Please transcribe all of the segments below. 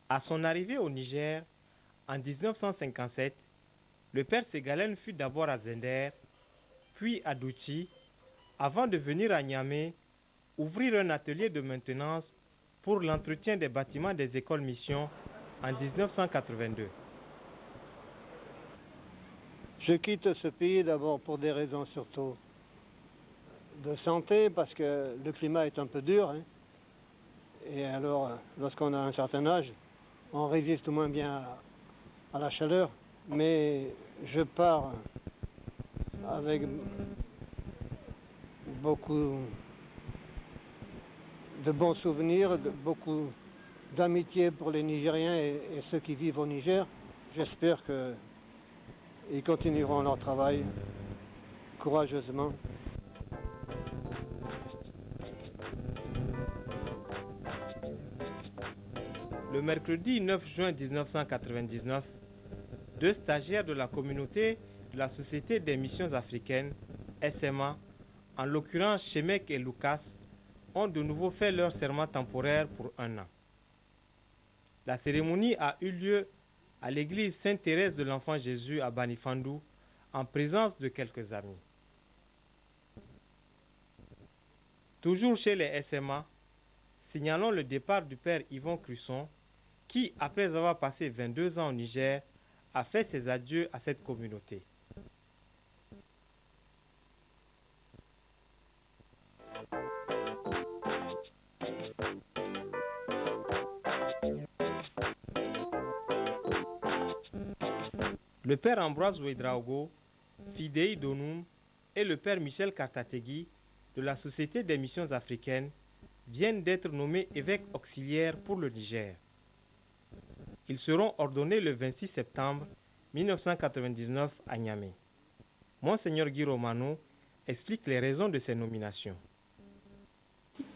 À son arrivée au Niger, en 1957, le père Ségalen fut d'abord à Zender, puis à Douchi, avant de venir à Niamey ouvrir un atelier de maintenance pour l'entretien des bâtiments des écoles missions en 1982. Je quitte ce pays d'abord pour des raisons surtout de santé, parce que le climat est un peu dur. Hein. Et alors, lorsqu'on a un certain âge, on résiste moins bien à la chaleur. Mais je pars avec beaucoup de bons souvenirs, beaucoup d'amitié pour les Nigériens et ceux qui vivent au Niger. J'espère qu'ils continueront leur travail courageusement. Le mercredi 9 juin 1999, deux stagiaires de la communauté de la Société des missions africaines, SMA, en l'occurrence Shemek et Lucas, ont de nouveau fait leur serment temporaire pour 1 an. La cérémonie a eu lieu à l'église Sainte-Thérèse de l'Enfant Jésus à Banifandou, en présence de quelques amis. Toujours chez les SMA, signalons le départ du père Yvon Cruson, qui, après avoir passé 22 ans au Niger, a fait ses adieux à cette communauté. Le père Ambroise Ouedraogo, Fidei Donum et le père Michel Kartategui de la Société des missions africaines viennent d'être nommés évêques auxiliaires pour le Niger. Ils seront ordonnés le 26 septembre 1999 à Niamey. Monseigneur Guy Romano explique les raisons de ces nominations.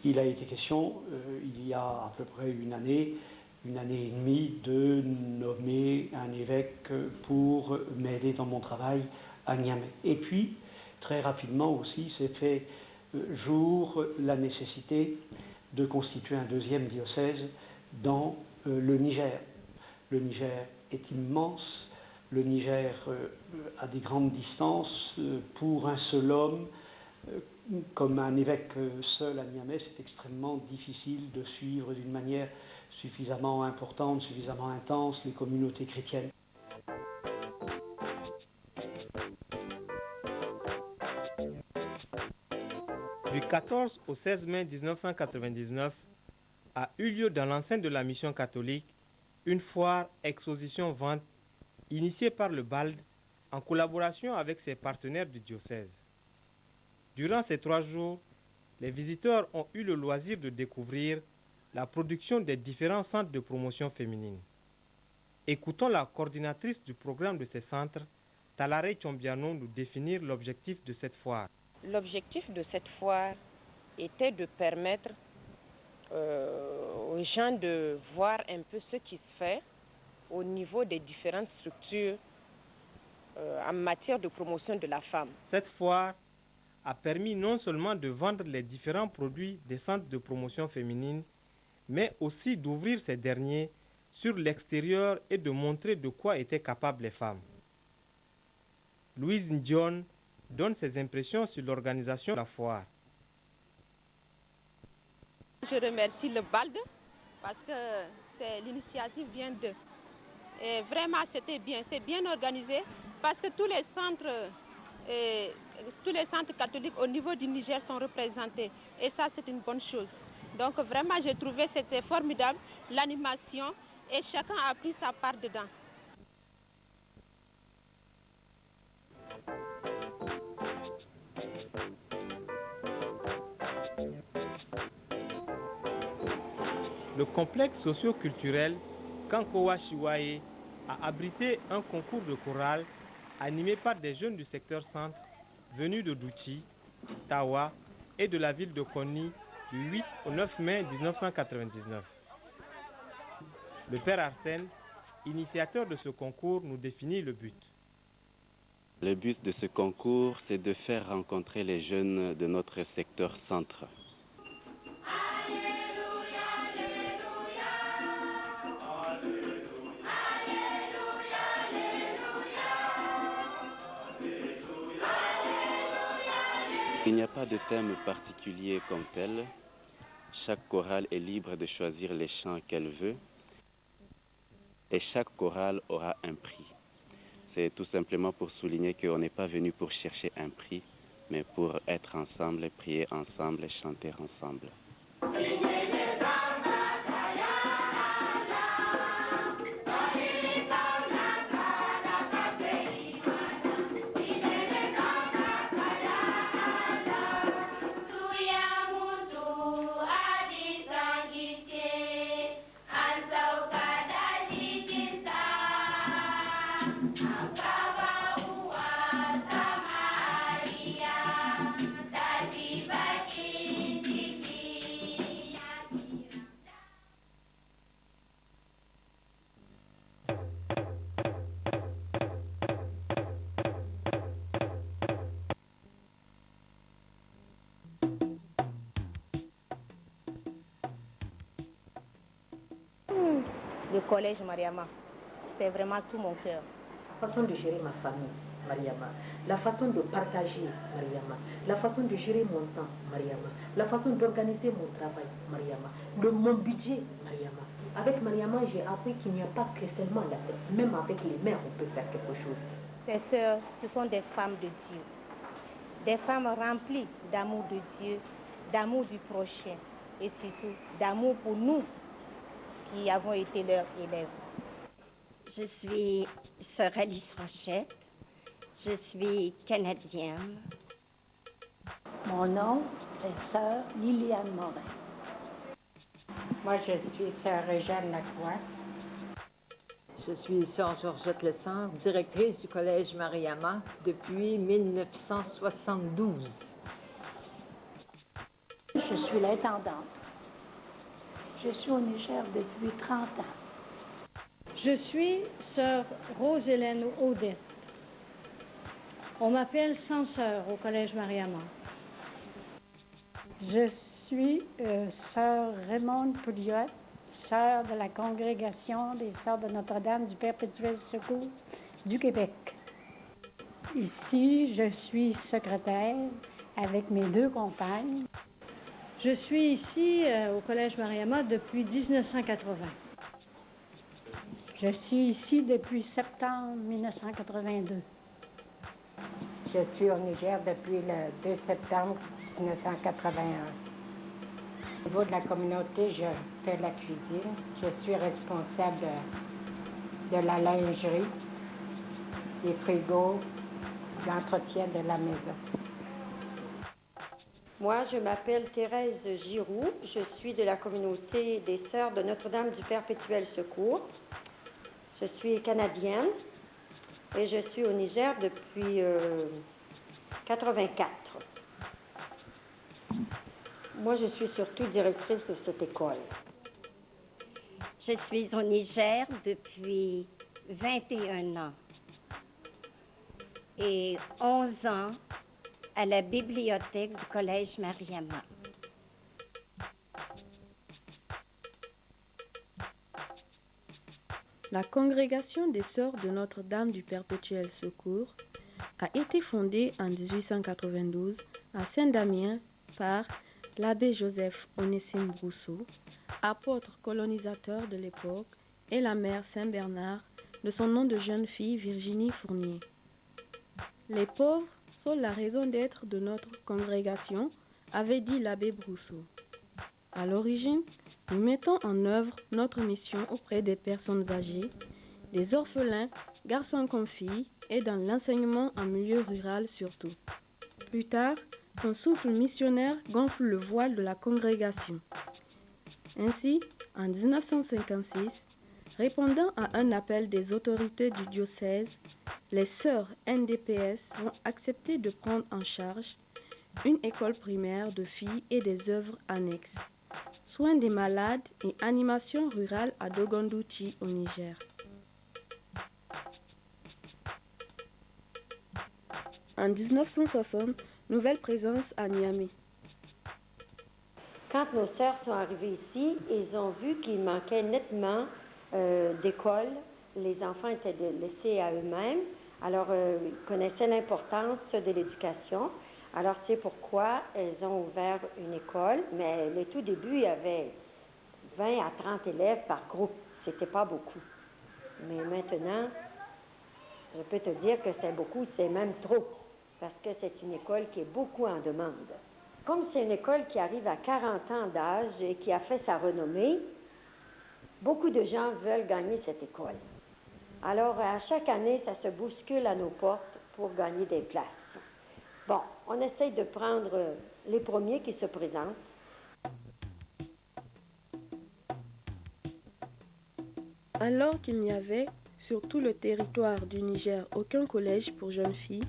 Il a été question, il y a à peu près une année et demie, de nommer un évêque pour m'aider dans mon travail à Niamey. Et puis, très rapidement aussi, s'est fait jour la nécessité de constituer un deuxième diocèse dans le Niger. Le Niger est immense, le Niger a des grandes distances. Pour un seul homme, comme un évêque seul à Niamey, c'est extrêmement difficile de suivre d'une manière suffisamment importante, suffisamment intense les communautés chrétiennes. Du 14 au 16 mai 1999 a eu lieu dans l'enceinte de la mission catholique une foire exposition-vente initiée par le BALD en collaboration avec ses partenaires du diocèse. Durant ces 3 jours, les visiteurs ont eu le loisir de découvrir la production des différents centres de promotion féminine. Écoutons la coordinatrice du programme de ces centres, Talare Chombiano, nous définir l'objectif de cette foire. L'objectif de cette foire était de permettre aux gens de voir un peu ce qui se fait au niveau des différentes structures en matière de promotion de la femme. Cette foire a permis non seulement de vendre les différents produits des centres de promotion féminine, mais aussi d'ouvrir ces derniers sur l'extérieur et de montrer de quoi étaient capables les femmes. Louise Ndion donne ses impressions sur l'organisation de la foire. Je remercie le BALD parce que l'initiative vient d'eux. Et vraiment, c'était bien, c'est bien organisé parce que tous les centres catholiques au niveau du Niger sont représentés. Et ça, c'est une bonne chose. Donc vraiment, j'ai trouvé que c'était formidable, l'animation, et chacun a pris sa part dedans. Le complexe socio-culturel Kankowa Shiwaye a abrité un concours de chorale animé par des jeunes du secteur centre venus de Douchi, Tawa et de la ville de Konni du 8 au 9 mai 1999. Le père Arsène, initiateur de ce concours, nous définit le but. Le but de ce concours, c'est de faire rencontrer les jeunes de notre secteur centre. Il n'y a pas de thème particulier comme tel. Chaque chorale est libre de choisir les chants qu'elle veut et chaque chorale aura un prix. C'est tout simplement pour souligner qu'on n'est pas venu pour chercher un prix, mais pour être ensemble, prier ensemble et chanter ensemble. Le collège Mariama, c'est vraiment tout mon cœur. La façon de gérer ma famille, Mariama. La façon de partager, Mariama. La façon de gérer mon temps, Mariama. La façon d'organiser mon travail, Mariama. Mon budget, Mariama. Avec Mariama, j'ai appris qu'il n'y a pas que seulement la tête. Même avec les mains, on peut faire quelque chose. Ces sœurs, ce sont des femmes de Dieu. Des femmes remplies d'amour de Dieu, d'amour du prochain et surtout d'amour pour nous qui avons été leurs élèves. Je suis sœur Alice Rochette. Je suis canadienne. Mon nom est sœur Liliane Morin. Moi, je suis sœur Eugène Lacroix. Je suis sœur Georgette Lessard, directrice du collège Mariama depuis 1972. Je suis l'intendante. Je suis au Niger depuis 30 ans. Je suis sœur Rose-Hélène Audet. On m'appelle censeur au collège Mariama. Je suis sœur Raymond Pouliot, sœur de la congrégation des Sœurs de Notre-Dame du Perpétuel Secours du Québec. Ici, je suis secrétaire avec mes deux compagnes. Je suis ici au collège Mariama depuis 1980. Je suis ici depuis septembre 1982. Je suis au Niger depuis le 2 septembre 1981. Au niveau de la communauté, je fais la cuisine. Je suis responsable de la lingerie, des frigos, de l'entretien de la maison. Moi, je m'appelle Thérèse Giroux. Je suis de la communauté des Sœurs de Notre-Dame du Perpétuel Secours. Je suis canadienne et je suis au Niger depuis 1984. Moi, je suis surtout directrice de cette école. Je suis au Niger depuis 21 ans et 11 ans à la bibliothèque du collège Mariama. La congrégation des Sœurs de Notre-Dame du Perpétuel Secours a été fondée en 1892 à Saint-Damien par l'abbé Joseph Onésime Brousseau, apôtre colonisateur de l'époque, et la mère Saint-Bernard, de son nom de jeune fille Virginie Fournier. Les pauvres sont la raison d'être de notre congrégation, avait dit l'abbé Brousseau. À l'origine, nous mettons en œuvre notre mission auprès des personnes âgées, des orphelins, garçons comme filles, et dans l'enseignement en milieu rural surtout. Plus tard, un souffle missionnaire gonfle le voile de la congrégation. Ainsi, en 1956, répondant à un appel des autorités du diocèse, les sœurs NDPS ont accepté de prendre en charge une école primaire de filles et des œuvres annexes, soins des malades et animation rurale à Dogondouchi au Niger. En 1960, nouvelle présence à Niamey. Quand nos sœurs sont arrivées ici, ils ont vu qu'il manquait nettement d'écoles. Les enfants étaient laissés à eux-mêmes. Alors, ils connaissaient l'importance de l'éducation. Alors, c'est pourquoi elles ont ouvert une école. Mais les tout débuts, il y avait 20 à 30 élèves par groupe. C'était pas beaucoup. Mais maintenant, je peux te dire que c'est beaucoup, c'est même trop. Parce que c'est une école qui est beaucoup en demande. Comme c'est une école qui arrive à 40 ans d'âge et qui a fait sa renommée, beaucoup de gens veulent gagner cette école. Alors, à chaque année, ça se bouscule à nos portes pour gagner des places. Bon, on essaye de prendre les premiers qui se présentent. Alors qu'il n'y avait sur tout le territoire du Niger aucun collège pour jeunes filles,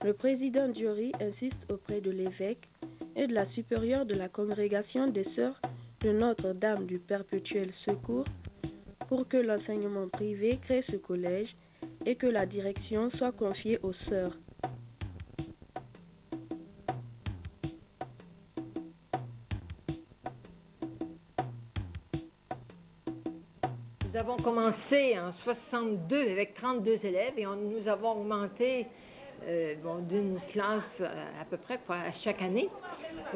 le président Diori insiste auprès de l'évêque et de la supérieure de la congrégation des sœurs de Notre-Dame du Perpétuel Secours pour que l'enseignement privé crée ce collège et que la direction soit confiée aux sœurs. Nous avons commencé en 62 avec 32 élèves et nous avons augmenté d'une classe à peu près à chaque année.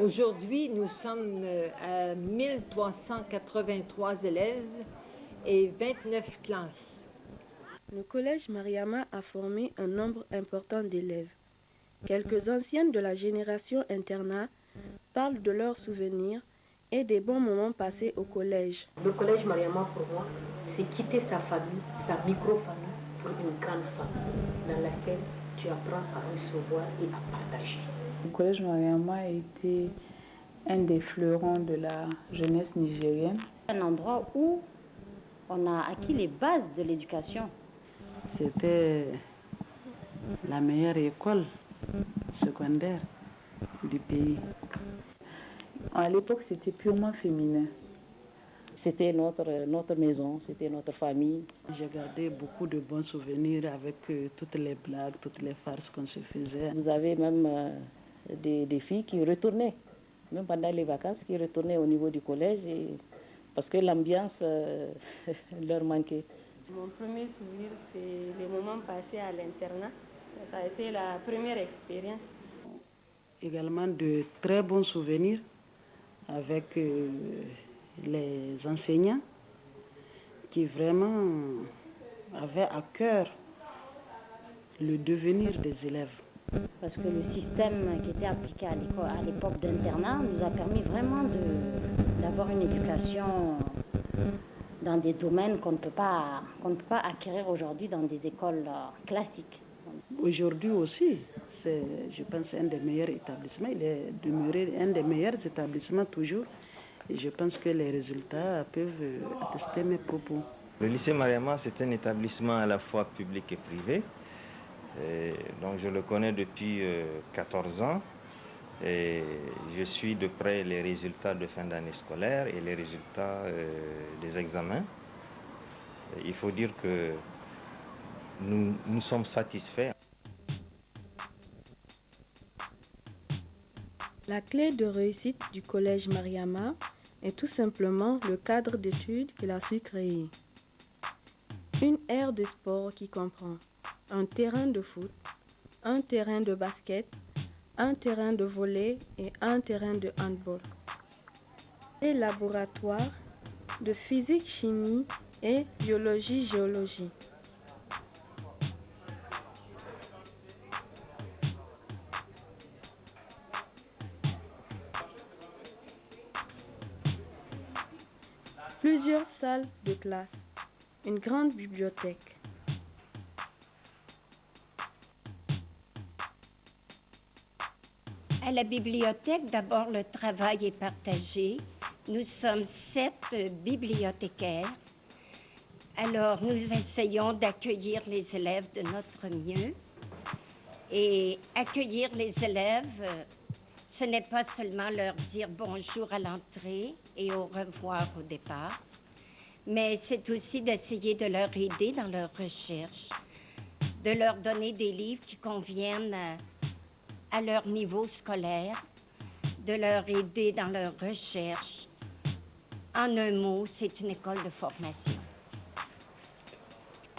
Aujourd'hui, nous sommes à 1383 élèves et 29 classes. Le collège Mariama a formé un nombre important d'élèves. Quelques anciennes de la génération internat parlent de leurs souvenirs et des bons moments passés au collège. Le collège Mariama, pour moi, c'est quitter sa famille, sa micro-famille, pour une grande famille dans laquelle tu apprends à recevoir et à partager. Le collège Mariama a été un des fleurons de la jeunesse nigérienne. Un endroit où on a acquis les bases de l'éducation. C'était la meilleure école secondaire du pays. À l'époque, c'était purement féminin. C'était notre maison, c'était notre famille. J'ai gardé beaucoup de bons souvenirs avec toutes les blagues, toutes les farces qu'on se faisait. Vous avez même des filles qui retournaient, même pendant les vacances, qui retournaient au niveau du collège parce que l'ambiance leur manquait. Mon premier souvenir, c'est les moments passés à l'internat. Ça a été la première expérience. Également de très bons souvenirs avec les enseignants qui vraiment avaient à cœur le devenir des élèves. Parce que le système qui était appliqué à l'époque d'internat nous a permis vraiment d'avoir une éducation dans des domaines qu'on ne peut pas acquérir aujourd'hui dans des écoles classiques. Aujourd'hui aussi, je pense, un des meilleurs établissements. Il est demeuré un des meilleurs établissements toujours. Et je pense que les résultats peuvent attester mes propos. Le lycée Mariama, c'est un établissement à la fois public et privé. Donc je le connais depuis 14 ans. Et je suis de près les résultats de fin d'année scolaire et les résultats des examens. Il faut dire que nous sommes satisfaits. La clé de réussite du collège Mariama est tout simplement le cadre d'études qu'il a su créer. Une aire de sport qui comprend un terrain de foot, un terrain de basket, un terrain de volley et un terrain de handball. Des laboratoires de physique, chimie et biologie, géologie. Plusieurs salles de classe, une grande bibliothèque. À la bibliothèque, d'abord, le travail est partagé. Nous sommes 7 bibliothécaires. Alors, nous essayons d'accueillir les élèves de notre mieux. Et accueillir les élèves, ce n'est pas seulement leur dire bonjour à l'entrée et au revoir au départ, mais c'est aussi d'essayer de leur aider dans leur recherche, de leur donner des livres qui conviennent à leur niveau scolaire, de leur aider dans leurs recherches. En un mot, c'est une école de formation.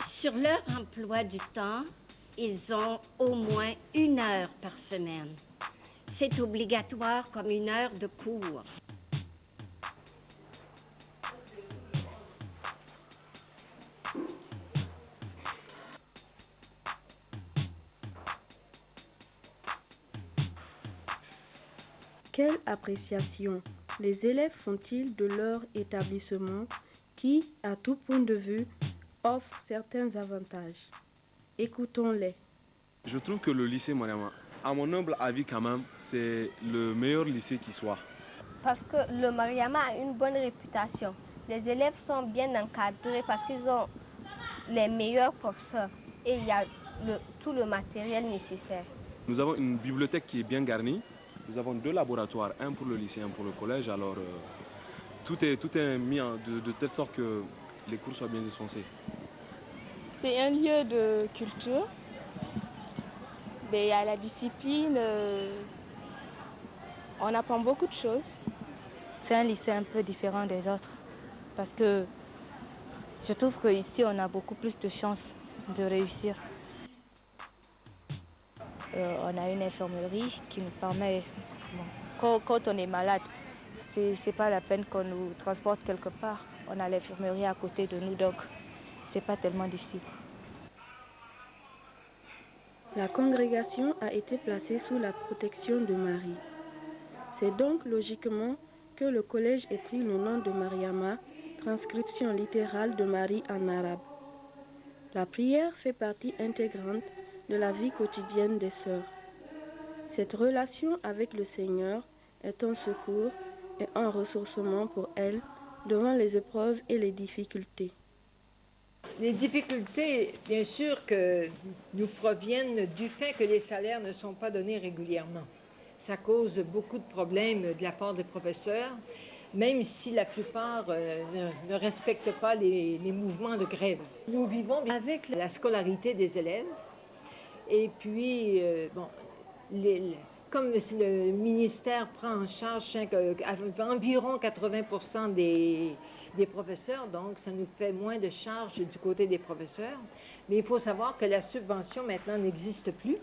Sur leur emploi du temps, ils ont au moins 1 heure par semaine. C'est obligatoire comme 1 heure de cours. Quelle appréciation les élèves font-ils de leur établissement qui, à tout point de vue, offre certains avantages? Écoutons-les. Je trouve que le lycée Mariama, à mon humble avis quand même, c'est le meilleur lycée qui soit. Parce que le Mariama a une bonne réputation. Les élèves sont bien encadrés parce qu'ils ont les meilleurs professeurs et il y a tout le matériel nécessaire. Nous avons une bibliothèque qui est bien garnie. Nous avons 2 laboratoires, un pour le lycée, un pour le collège. Alors tout est mis de telle sorte que les cours soient bien dispensés. C'est un lieu de culture. Mais il y a la discipline. On apprend beaucoup de choses. C'est un lycée un peu différent des autres parce que je trouve qu'ici on a beaucoup plus de chances de réussir. On a une infirmerie qui nous permet, quand on est malade, c'est pas la peine qu'on nous transporte quelque part. On a l'infirmerie à côté de nous, donc c'est pas tellement difficile. La congrégation a été placée sous la protection de Marie. C'est donc logiquement que le collège ait pris le nom de Mariama, transcription littérale de Marie en arabe. La prière fait partie intégrante de la vie quotidienne des sœurs. Cette relation avec le Seigneur est un secours et un ressourcement pour elles devant les épreuves et les difficultés. Les difficultés, bien sûr, que nous proviennent du fait que les salaires ne sont pas donnés régulièrement. Ça cause beaucoup de problèmes de la part des professeurs, même si la plupart ne respectent pas les mouvements de grève. Nous vivons avec la scolarité des élèves. Et puis, comme le ministère prend en charge environ 80% des professeurs, donc ça nous fait moins de charges du côté des professeurs. Mais il faut savoir que la subvention maintenant n'existe plus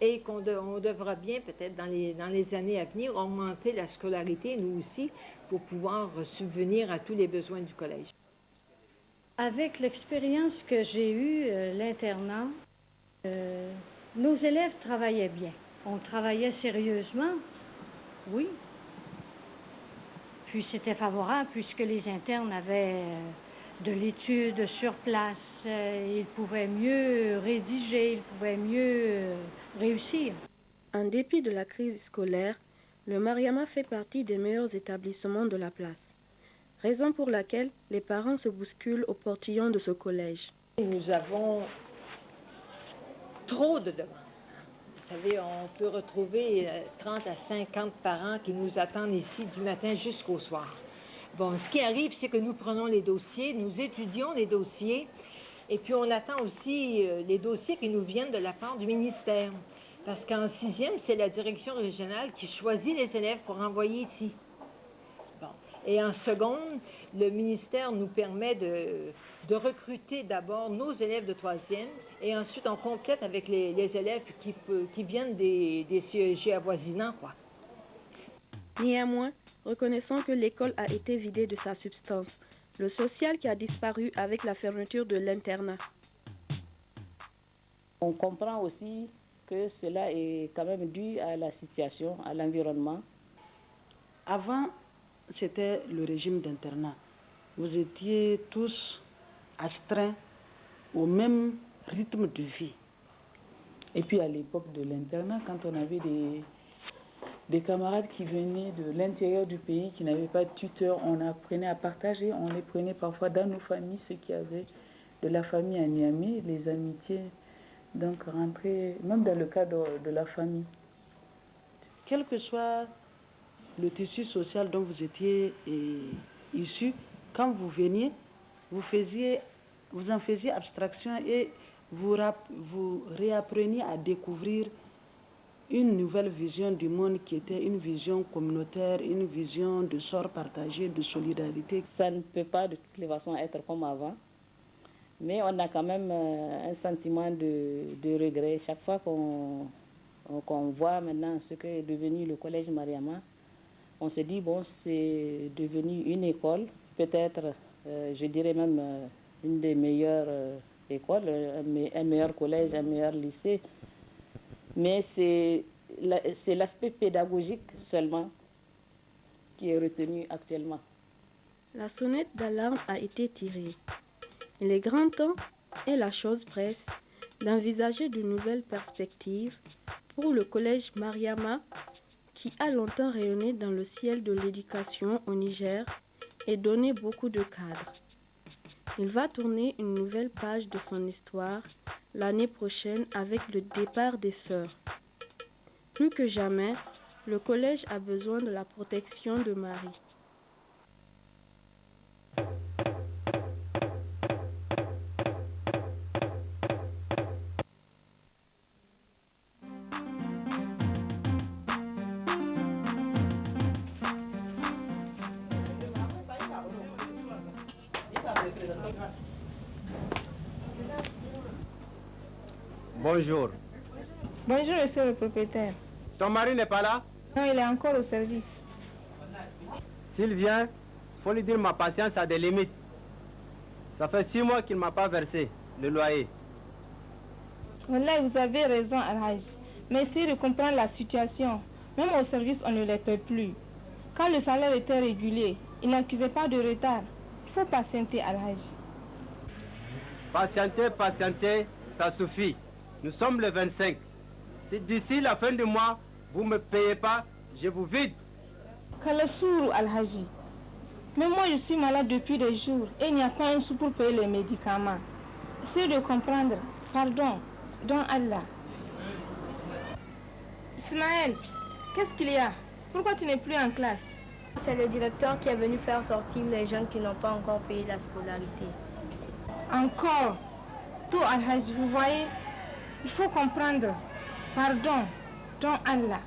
et qu'on devra bien peut-être dans les années à venir augmenter la scolarité, nous aussi, pour pouvoir subvenir à tous les besoins du collège. Avec l'expérience que j'ai eue, l'internat, nos élèves travaillaient bien. On travaillait sérieusement, oui. Puis c'était favorable puisque les internes avaient de l'étude sur place. Ils pouvaient mieux rédiger, ils pouvaient mieux réussir. En dépit de la crise scolaire, le Mariama fait partie des meilleurs établissements de la place. Raison pour laquelle les parents se bousculent au portillon de ce collège. Nous avons trop de demandes. Vous savez, on peut retrouver 30 à 50 parents qui nous attendent ici du matin jusqu'au soir. Bon, ce qui arrive, c'est que nous prenons les dossiers, nous étudions les dossiers, et puis on attend aussi les dossiers qui nous viennent de la part du ministère. Parce qu'en 6e, c'est la direction régionale qui choisit les élèves pour envoyer ici. Bon. Et en seconde, le ministère nous permet de recruter d'abord nos élèves de 3e et ensuite on complète avec les élèves qui viennent des CEG avoisinants, quoi. Néanmoins, reconnaissons que l'école a été vidée de sa substance, le social qui a disparu avec la fermeture de l'internat. On comprend aussi que cela est quand même dû à la situation, à l'environnement. Avant, c'était le régime d'internat. Vous étiez tous astreints au même rythme de vie. Et puis à l'époque de l'internat, quand on avait des camarades qui venaient de l'intérieur du pays, qui n'avaient pas de tuteur, on apprenait à partager, on les prenait parfois dans nos familles, ceux qui avaient de la famille à Niamey, les amitiés, donc rentraient même dans le cadre de la famille. Quel que soit le tissu social dont vous étiez issu, quand vous veniez, vous en faisiez abstraction et vous réappreniez à découvrir une nouvelle vision du monde qui était une vision communautaire, une vision de sort partagé, de solidarité. Ça ne peut pas de toutes les façons être comme avant, mais on a quand même un sentiment de regret. Chaque fois qu'on voit maintenant ce qu'est devenu le collège Mariama, on se dit, bon, c'est devenu une école, peut-être, je dirais même une des meilleures écoles, un meilleur collège, un meilleur lycée. Mais c'est l'aspect pédagogique seulement qui est retenu actuellement. La sonnette d'alarme a été tirée. Il est grand temps, et la chose presse, d'envisager de nouvelles perspectives pour le collège Mariama qui a longtemps rayonné dans le ciel de l'éducation au Niger et donné beaucoup de cadres. Il va tourner une nouvelle page de son histoire l'année prochaine avec le départ des sœurs. Plus que jamais, le collège a besoin de la protection de Marie. Bonjour. Bonjour, monsieur le propriétaire. Ton mari n'est pas là? Non, il est encore au service. S'il vient, il faut lui dire ma patience a des limites. Ça fait 6 mois qu'il ne m'a pas versé le loyer. Voilà, vous avez raison, Al-Hajj. Mais essayez de comprendre la situation. Même au service, on ne les paie plus. Quand le salaire était régulier, il n'accusait pas de retard. Il faut patienter, Al-Hajj. Patienter, ça suffit. Nous sommes le 25. Si d'ici la fin du mois, vous ne me payez pas, je vous vide. Kalasourou Al-Haji. Mais moi, je suis malade depuis des jours et il n'y a pas un sou pour payer les médicaments. Essayez de comprendre. Pardon. Don Allah. Ismaël, qu'est-ce qu'il y a? Pourquoi tu n'es plus en classe? C'est le directeur qui est venu faire sortir les gens qui n'ont pas encore payé la scolarité. Encore? Tout Al-Haji, vous voyez? Il faut comprendre. Pardon. Don Allah.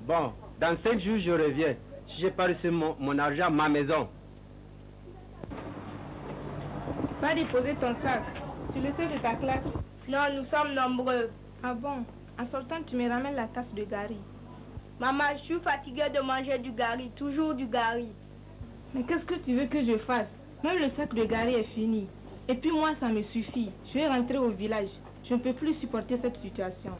Bon, dans 5 jours, je reviens. Si j'ai pas reçu mon argent à ma maison. Va déposer ton sac. Tu le sais de ta classe? Non, nous sommes nombreux. Ah bon? En sortant, tu me ramènes la tasse de gari. Maman, je suis fatiguée de manger du gari, toujours du gari. Mais qu'est-ce que tu veux que je fasse? Même le sac de gari est fini. Et puis moi, ça me suffit. Je vais rentrer au village. Je ne peux plus supporter cette situation.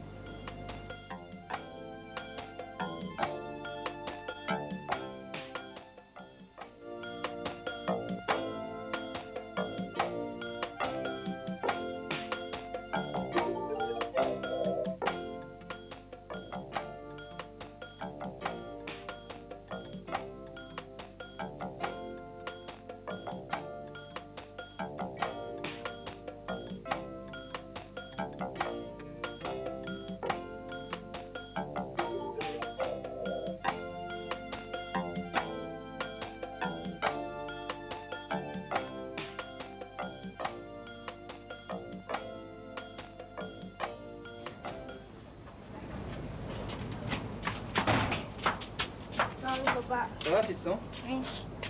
Ça va, fiston? Oui.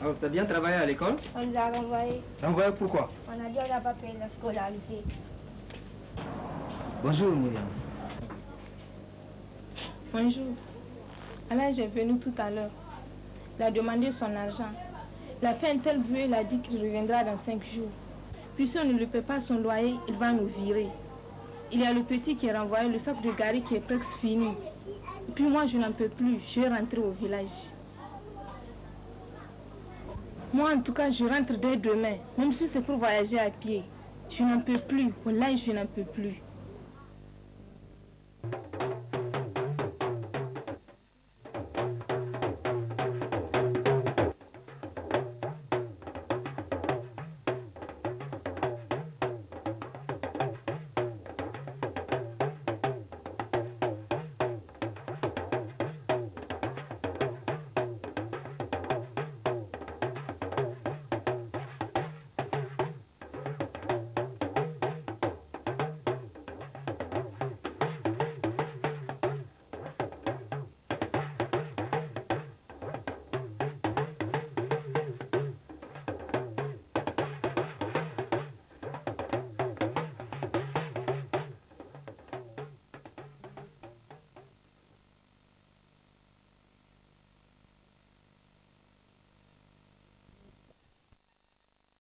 Oh, t'as bien travaillé à l'école? On nous a renvoyés. Renvoyé pourquoi? On a dit qu'on n'a pas payé la scolarité. Bonjour, Myriam. Bonjour. Alain est venu tout à l'heure. Il a demandé son argent. Il a fait un tel bruit, il a dit qu'il reviendra dans 5 jours. Puis si on ne lui paie pas son loyer, il va nous virer. Il y a le petit qui est renvoyé, le sac de gari qui est presque fini. Et puis moi, je n'en peux plus. Je vais rentrer au village. Moi, en tout cas, je rentre dès demain. Même si c'est pour voyager à pied. Je n'en peux plus. Wallahi, je n'en peux plus.